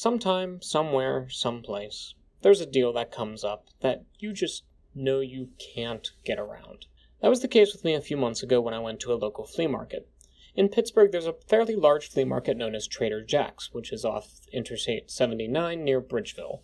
Sometime, somewhere, someplace, there's a deal that comes up that you just know you can't get around. That was the case with me a few months ago when I went to a local flea market. In Pittsburgh, there's a fairly large flea market known as Trader Jack's, which is off Interstate 79 near Bridgeville.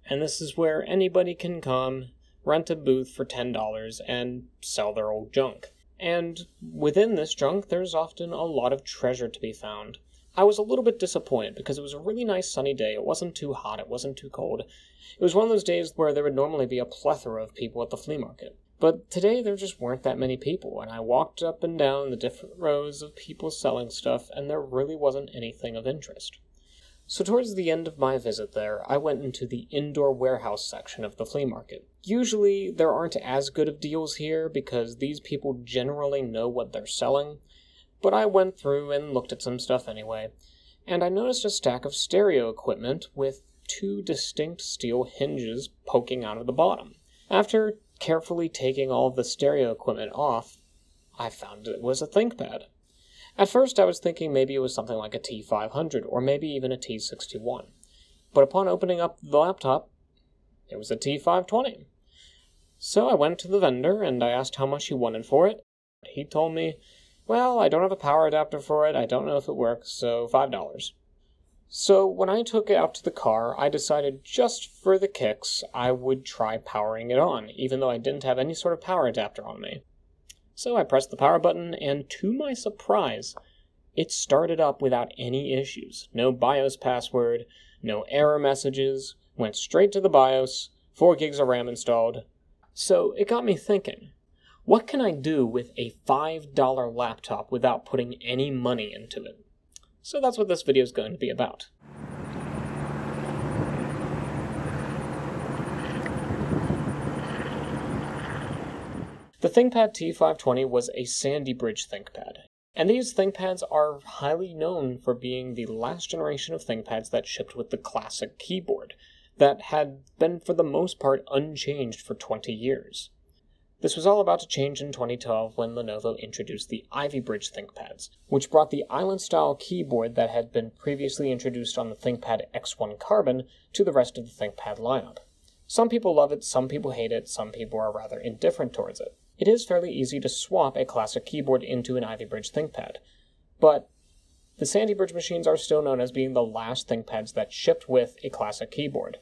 And this is where anybody can come, rent a booth for $10, and sell their old junk. And within this junk, there's often a lot of treasure to be found. I was a little bit disappointed because it was a really nice sunny day. It wasn't too hot, it wasn't too cold. It was one of those days where there would normally be a plethora of people at the flea market. But today there just weren't that many people, and I walked up and down the different rows of people selling stuff, and there really wasn't anything of interest. So towards the end of my visit there, I went into the indoor warehouse section of the flea market. Usually there aren't as good of deals here because these people generally know what they're selling, but I went through and looked at some stuff anyway, and I noticed a stack of stereo equipment with two distinct steel hinges poking out of the bottom. After carefully taking all of the stereo equipment off, I found it was a ThinkPad. At first I was thinking maybe it was something like a T500 or maybe even a T61, but upon opening up the laptop, it was a T520. So I went to the vendor and I asked how much he wanted for it. He told me, well, I don't have a power adapter for it, I don't know if it works, so $5. So when I took it out to the car, I decided just for the kicks, I would try powering it on, even though I didn't have any sort of power adapter on me. So I pressed the power button, and to my surprise, it started up without any issues. No BIOS password, no error messages, went straight to the BIOS, 4 gigs of RAM installed. So it got me thinking, what can I do with a $5 laptop without putting any money into it? So that's what this video is going to be about. The ThinkPad T520 was a Sandy Bridge ThinkPad, and these ThinkPads are highly known for being the last generation of ThinkPads that shipped with the classic keyboard, that had been for the most part unchanged for 20 years. This was all about to change in 2012 when Lenovo introduced the Ivy Bridge ThinkPads, which brought the island-style keyboard that had been previously introduced on the ThinkPad X1 Carbon to the rest of the ThinkPad lineup. Some people love it, some people hate it, some people are rather indifferent towards it. It is fairly easy to swap a classic keyboard into an Ivy Bridge ThinkPad, but the Sandy Bridge machines are still known as being the last ThinkPads that shipped with a classic keyboard.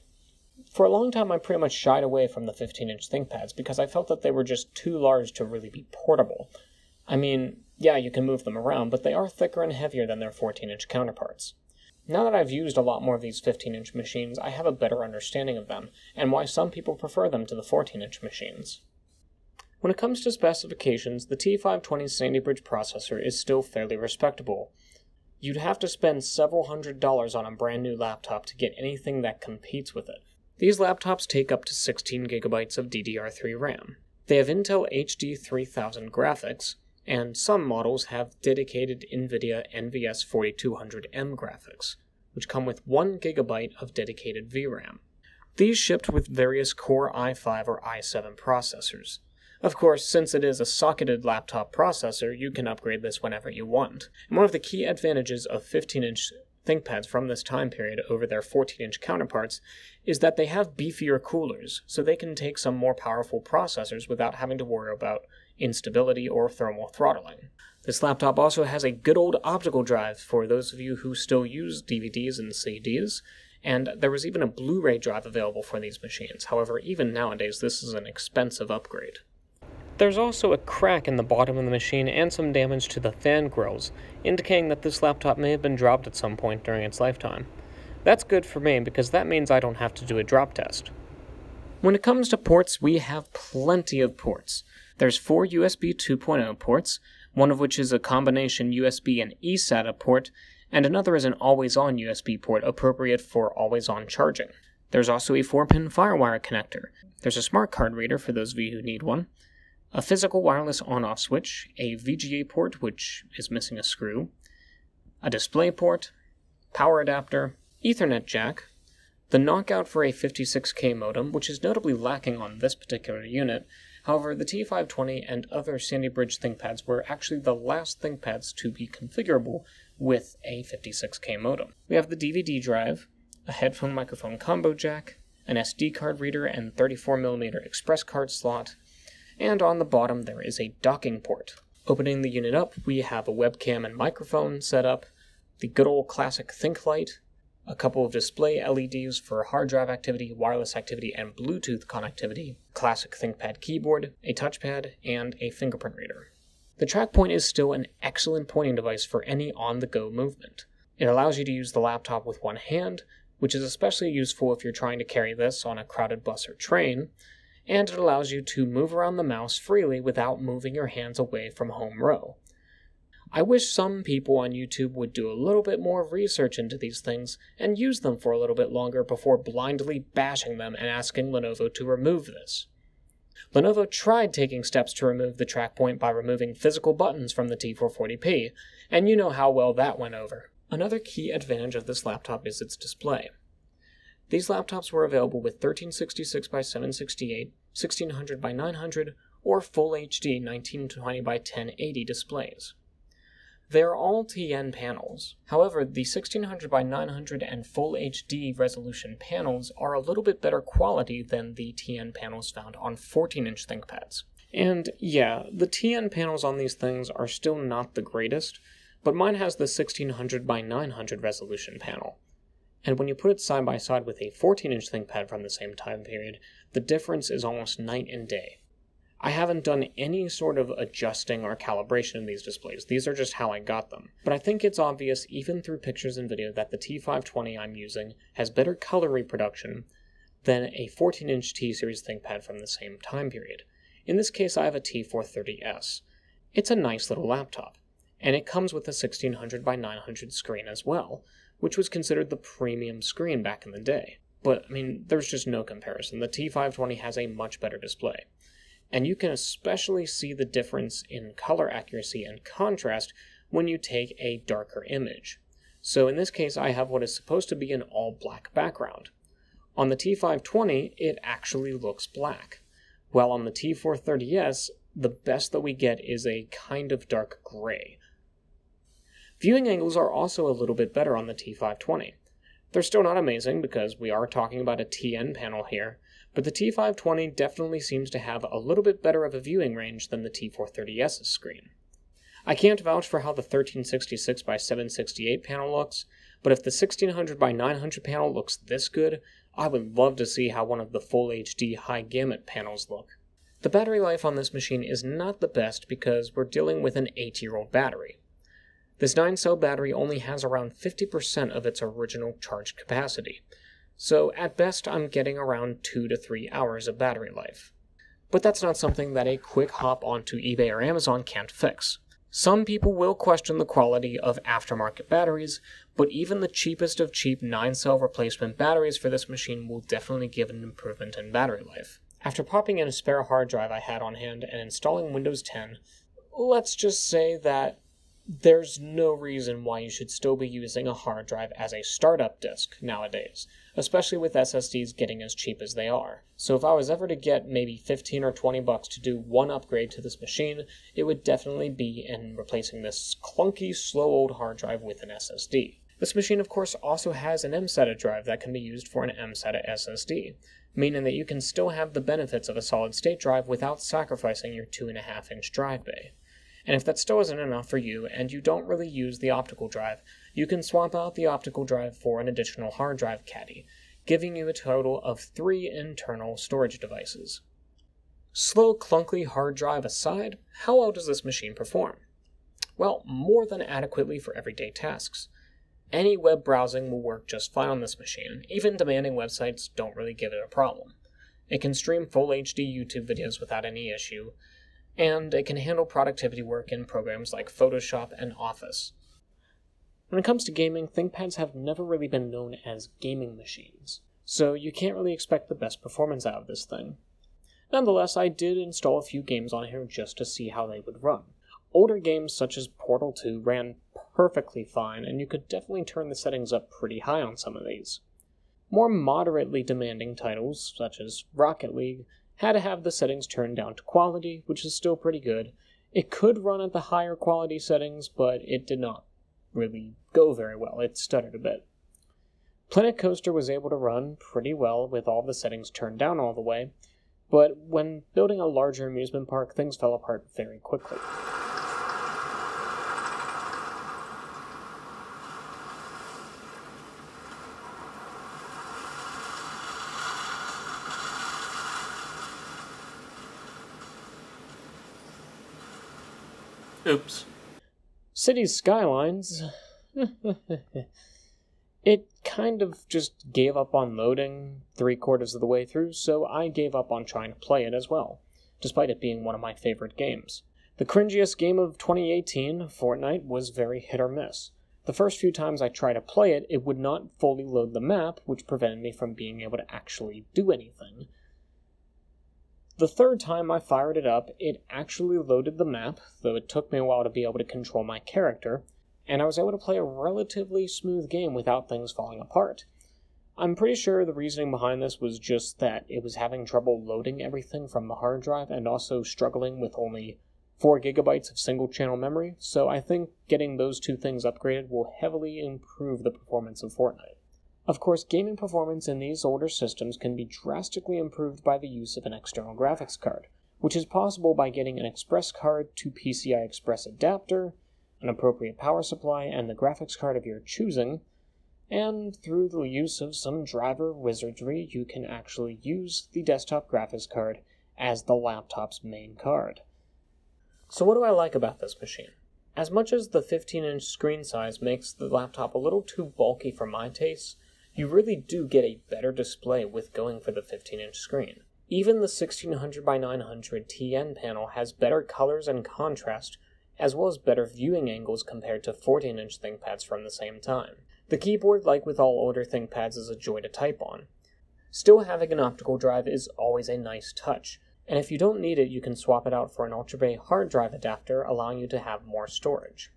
For a long time, I pretty much shied away from the 15-inch ThinkPads because I felt that they were just too large to really be portable. I mean, yeah, you can move them around, but they are thicker and heavier than their 14-inch counterparts. Now that I've used a lot more of these 15-inch machines, I have a better understanding of them, and why some people prefer them to the 14-inch machines. When it comes to specifications, the T520 Sandy Bridge processor is still fairly respectable. You'd have to spend several $100s on a brand new laptop to get anything that competes with it. These laptops take up to 16 gigabytes of DDR3 RAM. They have Intel HD 3000 graphics, and some models have dedicated NVIDIA NVS 4200M graphics, which come with 1 gigabyte of dedicated VRAM. These shipped with various Core i5 or i7 processors. Of course, since it is a socketed laptop processor, you can upgrade this whenever you want. And one of the key advantages of 15-inch ThinkPads from this time period over their 14-inch counterparts is that they have beefier coolers, so they can take some more powerful processors without having to worry about instability or thermal throttling. This laptop also has a good old optical drive for those of you who still use DVDs and CDs, and there was even a Blu-ray drive available for these machines. However, even nowadays, this is an expensive upgrade. There's also a crack in the bottom of the machine and some damage to the fan grills, indicating that this laptop may have been dropped at some point during its lifetime. That's good for me because that means I don't have to do a drop test. When it comes to ports, we have plenty of ports. There's 4 USB 2.0 ports, one of which is a combination USB and eSATA port, and another is an always-on USB port appropriate for always-on charging. There's also a 4-pin FireWire connector. There's a smart card reader for those of you who need one, a physical wireless on-off switch, a VGA port which is missing a screw, a display port, power adapter, Ethernet jack, the knockout for a 56K modem, which is notably lacking on this particular unit. However, the T520 and other Sandy Bridge ThinkPads were actually the last ThinkPads to be configurable with a 56K modem. We have the DVD drive, a headphone microphone combo jack, an SD card reader and 34mm express card slot, and on the bottom there is a docking port. Opening the unit up, we have a webcam and microphone set up, the good old classic Think light, a couple of display LEDs for hard drive activity, wireless activity, and Bluetooth connectivity, classic ThinkPad keyboard, a touchpad, and a fingerprint reader. The TrackPoint is still an excellent pointing device for any on-the-go movement. It allows you to use the laptop with one hand, which is especially useful if you're trying to carry this on a crowded bus or train, and it allows you to move around the mouse freely without moving your hands away from home row. I wish some people on YouTube would do a little bit more research into these things and use them for a little bit longer before blindly bashing them and asking Lenovo to remove this. Lenovo tried taking steps to remove the TrackPoint by removing physical buttons from the T440p, and you know how well that went over. Another key advantage of this laptop is its display. These laptops were available with 1366x768, 1600x900, or Full HD 1920x1080 displays. They are all TN panels. However, the 1600x900 and Full HD resolution panels are a little bit better quality than the TN panels found on 14-inch ThinkPads. And yeah, the TN panels on these things are still not the greatest, but mine has the 1600x900 resolution panel. And when you put it side by side with a 14-inch ThinkPad from the same time period, the difference is almost night and day. I haven't done any sort of adjusting or calibration in these displays, these are just how I got them. But I think it's obvious even through pictures and video that the T520 I'm using has better color reproduction than a 14-inch T-Series ThinkPad from the same time period. In this case I have a T430s. It's a nice little laptop, and it comes with a 1600x900 screen as well, which was considered the premium screen back in the day. But, I mean, there's just no comparison. The T520 has a much better display. And you can especially see the difference in color accuracy and contrast when you take a darker image. So in this case, I have what is supposed to be an all-black background. On the T520, it actually looks black, while on the T430s, the best that we get is a kind of dark gray. Viewing angles are also a little bit better on the T520. They're still not amazing because we are talking about a TN panel here, but the T520 definitely seems to have a little bit better of a viewing range than the T430s's screen. I can't vouch for how the 1366x768 panel looks, but if the 1600x900 panel looks this good, I would love to see how one of the Full HD high gamut panels look. The battery life on this machine is not the best because we're dealing with an 8-year-old battery. This 9-cell battery only has around 50% of its original charge capacity, so at best I'm getting around 2 to 3 hours of battery life. But that's not something that a quick hop onto eBay or Amazon can't fix. Some people will question the quality of aftermarket batteries, but even the cheapest of cheap 9-cell replacement batteries for this machine will definitely give an improvement in battery life. After popping in a spare hard drive I had on hand and installing Windows 10, let's just say that there's no reason why you should still be using a hard drive as a startup disk nowadays, especially with SSDs getting as cheap as they are. So if I was ever to get maybe 15 or 20 bucks to do one upgrade to this machine, it would definitely be in replacing this clunky, slow old hard drive with an SSD. This machine of course also has an mSATA drive that can be used for an mSATA SSD, meaning that you can still have the benefits of a solid-state drive without sacrificing your 2.5-inch drive bay. And if that still isn't enough for you, and you don't really use the optical drive, you can swap out the optical drive for an additional hard drive caddy, giving you a total of 3 internal storage devices. Slow, clunky hard drive aside, how well does this machine perform? Well, more than adequately for everyday tasks. Any web browsing will work just fine on this machine, even demanding websites don't really give it a problem. It can stream full HD YouTube videos without any issue, and it can handle productivity work in programs like Photoshop and Office. When it comes to gaming, ThinkPads have never really been known as gaming machines, so you can't really expect the best performance out of this thing. Nonetheless, I did install a few games on here just to see how they would run. Older games such as Portal 2 ran perfectly fine, and you could definitely turn the settings up pretty high on some of these. More moderately demanding titles, such as Rocket League, had to have the settings turned down to quality, which is still pretty good. It could run at the higher quality settings, but it did not really go very well. It stuttered a bit. Planet Coaster was able to run pretty well with all the settings turned down all the way, but when building a larger amusement park, things fell apart very quickly. Oops. Cities Skylines... It kind of just gave up on loading 3/4 of the way through, so I gave up on trying to play it as well, despite it being one of my favorite games. The cringiest game of 2018, Fortnight, was very hit or miss. The first few times I tried to play it, it would not fully load the map, which prevented me from being able to actually do anything. The third time I fired it up, it actually loaded the map, though it took me a while to be able to control my character, and I was able to play a relatively smooth game without things falling apart. I'm pretty sure the reasoning behind this was just that it was having trouble loading everything from the hard drive and also struggling with only 4 GB of single-channel memory, so I think getting those two things upgraded will heavily improve the performance of Fortnite. Of course, gaming performance in these older systems can be drastically improved by the use of an external graphics card, which is possible by getting an Express card to PCI Express adapter, an appropriate power supply, and the graphics card of your choosing, and through the use of some driver wizardry, you can actually use the desktop graphics card as the laptop's main card. So what do I like about this machine? As much as the 15-inch screen size makes the laptop a little too bulky for my tastes, you really do get a better display with going for the 15-inch screen. Even the 1600x900 TN panel has better colors and contrast, as well as better viewing angles compared to 14-inch ThinkPads from the same time. The keyboard, like with all older ThinkPads, is a joy to type on. Still, having an optical drive is always a nice touch, and if you don't need it, you can swap it out for an Ultra Bay hard drive adapter, allowing you to have more storage.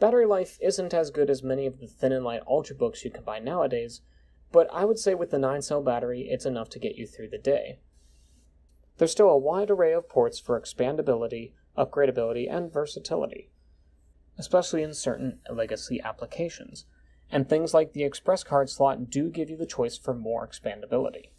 Battery life isn't as good as many of the thin and light Ultrabooks you can buy nowadays, but I would say with the 9-cell battery, it's enough to get you through the day. There's still a wide array of ports for expandability, upgradability, and versatility, especially in certain legacy applications, and things like the Express card slot do give you the choice for more expandability.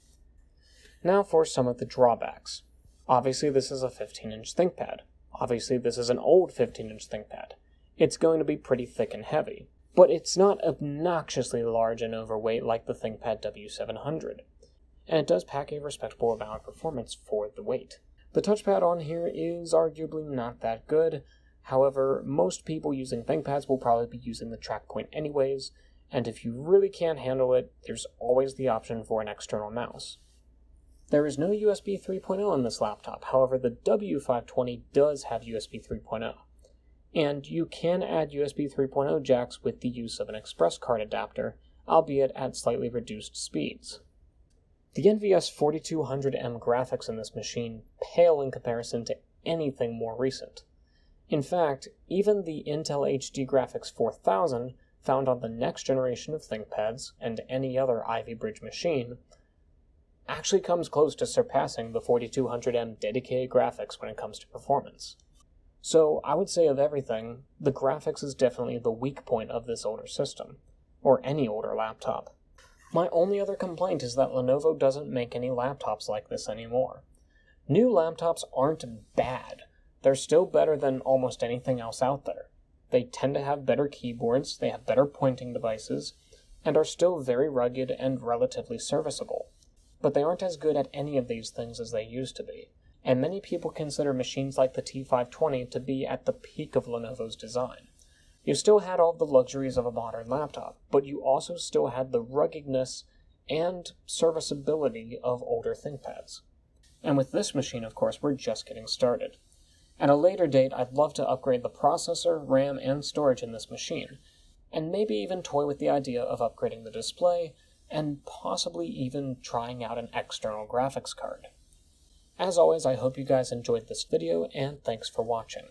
Now for some of the drawbacks. Obviously this is a 15-inch ThinkPad. Obviously this is an old 15-inch ThinkPad. It's going to be pretty thick and heavy, but it's not obnoxiously large and overweight like the ThinkPad W700, and it does pack a respectable amount of performance for the weight. The touchpad on here is arguably not that good. However, most people using ThinkPads will probably be using the track point anyways, and if you really can't handle it, there's always the option for an external mouse. There is no USB 3.0 on this laptop, however the W520 does have USB 3.0, and you can add USB 3.0 jacks with the use of an Express card adapter, albeit at slightly reduced speeds. The NVS 4200M graphics in this machine pale in comparison to anything more recent. In fact, even the Intel HD Graphics 4000 found on the next generation of ThinkPads and any other Ivy Bridge machine actually comes close to surpassing the 4200M dedicated graphics when it comes to performance. So I would say of everything, the graphics is definitely the weak point of this older system, or any older laptop. My only other complaint is that Lenovo doesn't make any laptops like this anymore. New laptops aren't bad. They're still better than almost anything else out there. They tend to have better keyboards, they have better pointing devices, and are still very rugged and relatively serviceable. But they aren't as good at any of these things as they used to be, and many people consider machines like the T520 to be at the peak of Lenovo's design. You still had all the luxuries of a modern laptop, but you also still had the ruggedness and serviceability of older ThinkPads. And with this machine, of course, we're just getting started. At a later date, I'd love to upgrade the processor, RAM, and storage in this machine, and maybe even toy with the idea of upgrading the display, and possibly even trying out an external graphics card. As always, I hope you guys enjoyed this video, and thanks for watching.